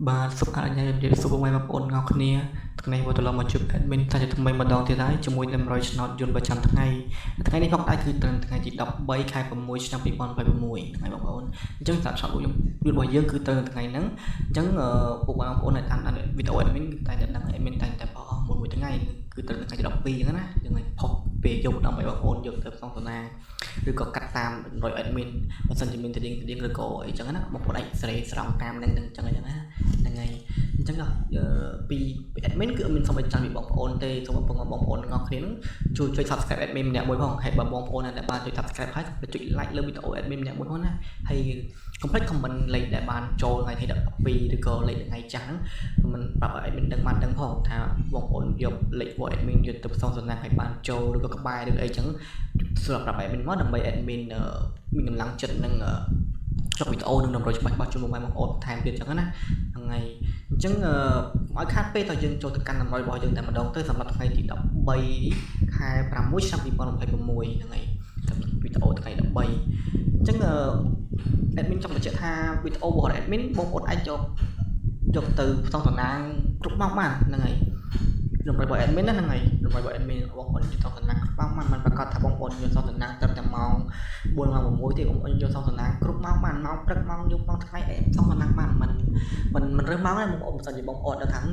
បាទសុខអរញ៉ាំជម្រាបសួរបងប្អូនទាំងអស់គ្នាថ្ងៃនេះមកត្រឡប់មកជួប admin សាជាថ្មីម្ដងទៀតហើយជាមួយនឹង100ឆ្នោតយន្តប្រចាំថ្ងៃថ្ងៃនេះផងដែរគឺត្រឹមថ្ងៃទី13ខែ6ឆ្នាំ2026ថ្ងៃបងប្អូនអញ្ចឹងតាមឆាប់យន្តរបស់យើងគឺត្រឹមថ្ងៃហ្នឹងអញ្ចឹងពួកបងប្អូនដែលតាមដានវីដេអូ admin គឺតែដឹង admin តែបោះអស់មួយថ្ងៃគឺត្រឹមថ្ងៃទី12អញ្ចឹងណាយើងឲ្យផុសពេលយប់ដើម្បីបងប្អូនយកទៅក្នុងសនាឬក៏កាត់តាម100 admin បើសិនជាមានទីងឬក៏អីចឹងណាបងប្អូនអាចស្រេស្រង់តាមនឹងចឹងអញ្ចឹងណាហ្នឹងហើយអញ្ចឹងពី admin គឺអត់មានសុំឲ្យចាំពីបងប្អូនទេសូមបងប្អូនទាំងអស់គ្នាជួយ subscribe admin ម្នាក់មួយផងហើយបើបងប្អូនដែលបានជួយ subscribe ហើយចុច like លើវីដេអូ admin ម្នាក់មួយផងណាហើយកុំភ្លេច comment លេខដែលបានចូលថ្ងៃទី12ឬក៏លេខថ្ងៃចាស់ហ្នឹងមិនប្រាប់ឲ្យ admin ដឹងបានដឹងផងថាបងប្អូនយកលេខរបស់ admin យកទៅផ្សងសំណាងឲ្យបានចូលឬក៏ក្បែរឬអីចឹងសម្រាប់ប្រាប់ admin មកដើម្បី admin មានកម្លាំងចិត្តនឹងចុះវីដេអូនឹងតម្រូវច្បាស់ជូនបងប្អូនថែមទៀតចឹងណាហ្នឹងហើយអញ្ចឹងឲ្យខាតពេលតើយើងចូលទៅកាន់តម្រូវរបស់យើងតែម្ដងទៅសម្រាប់ថ្ងៃទី13ខែ6ឆ្នាំ2026ហ្នឹងហើយវីដេអូថ្ងៃ13អញ្ចឹងadmin ចង់បញ្ជាក់ថាវីដេអូរបស់ admin បងប្អូនអាចយកទៅផ្សងសំណាងគ្រប់ម៉ោងបានហ្នឹងហើយដើម្បីរបស់ admin ហ្នឹងហើយដើម្បីរបស់ admin បងប្អូនយកសងសំណាងគ្រប់ម៉ោងបានមិនប្រកាសថាបងប្អូនយកសងសំណាងត្រឹមតែម៉ោង4ម៉ោង6ទេបងប្អូនយកសងសំណាងគ្រប់ម៉ោងបានម៉ោងព្រឹកម៉ោងយប់ម៉ោងថ្ងៃអីសងសំណាងបានមិនរើសម៉ោងទេបងប្អូនបើសិនជាបងប្អូនដល់ខាង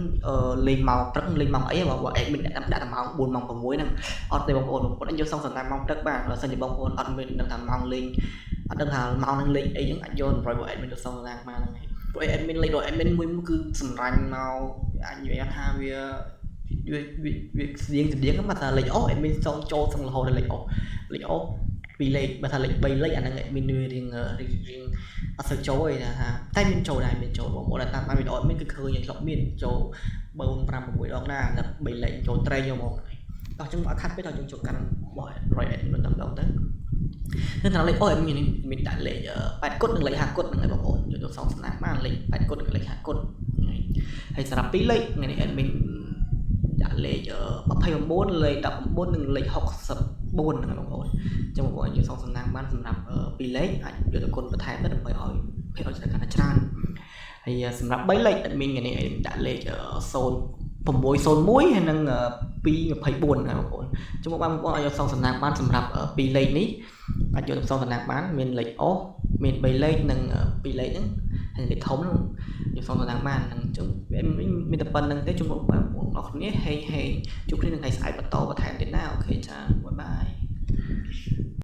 លេងម៉ោងព្រឹកលេងម៉ោងអីបើ admin ដាក់តែម៉ោង4ម៉ោង6ហ្នឹងអត់ទេបងប្អូនអាចយកសងសំណាងម៉ោងព្រឹកបានបើសិនជាបងប្អូនអត់មានដឹងថាម៉ោងលេងអត់ដឹងថាម៉ោងនឹងលេងអីហ្នឹងអាចយក100របស់ admin ទៅសងសំណាងបានហ្នឹងហើយព្រោះ admin លេងរបស់ admin មួយគឺសម្រាញ់មកអាចនិយាយថាវាស្តៀងមកថាលេខអូ admin ចង់ចូលសឹងរហូតដល់លេខអូពីលេខបើថាលេខ3លេខអាហ្នឹង admin រៀងអត់សូវចូលទេថាតែមានចូលដែរមានចូលបងប្អូនតាមវីដេអូ admin គឺឃើញធ្លាប់មានចូល4 5 6ដងណា3លេខចូលត្រេងយកមកតោះចឹងអត់ខាត់ពេកតោះយើងចូលកាន់បោះ admin ម្ដងទៅនឹងថាលេខអូ admin មានដាក់លេខ8គត់និងលេខ5គត់ហ្នឹងឯងបងប្អូនយកសងសំណាងបានលេខ8គត់និងលេខ5គត់ហើយសម្រាប់2លេខថ្ងៃនេះ admin ដាក់លេខ29លេខ19និងលេខ64ហ្នឹងបងប្អូនអញ្ចឹងបងប្អូនយកសងសំណាងបានសម្រាប់2លេខអាចយកទៅគុណបន្ថែមទៅដើម្បីឲ្យភាគឲ្យច្រើនកាន់តែច្រើនហើយសម្រាប់3លេខ admin ថ្ងៃនេះដាក់លេខ0601ហើយនិង224ណាបងប្អូនអញ្ចឹងបងប្អូនឲ្យយកសងសំណាងបានសម្រាប់2លេខនេះអាចយកទៅសងសំណាងបានមានលេខអូមាន3លេខនិង2លេខហ្នឹងហើយលេខធំហ្នឹងយកសងសំណាងបានអញ្ចឹងមានតែប៉ុណ្្នឹងទេជម្រាបបងប្អូនអរគ្នាហេជួបគ្នានៅថ្ងៃស្អែកបន្តបន្ថែមទៀតណាអូខេចាបាយបាយ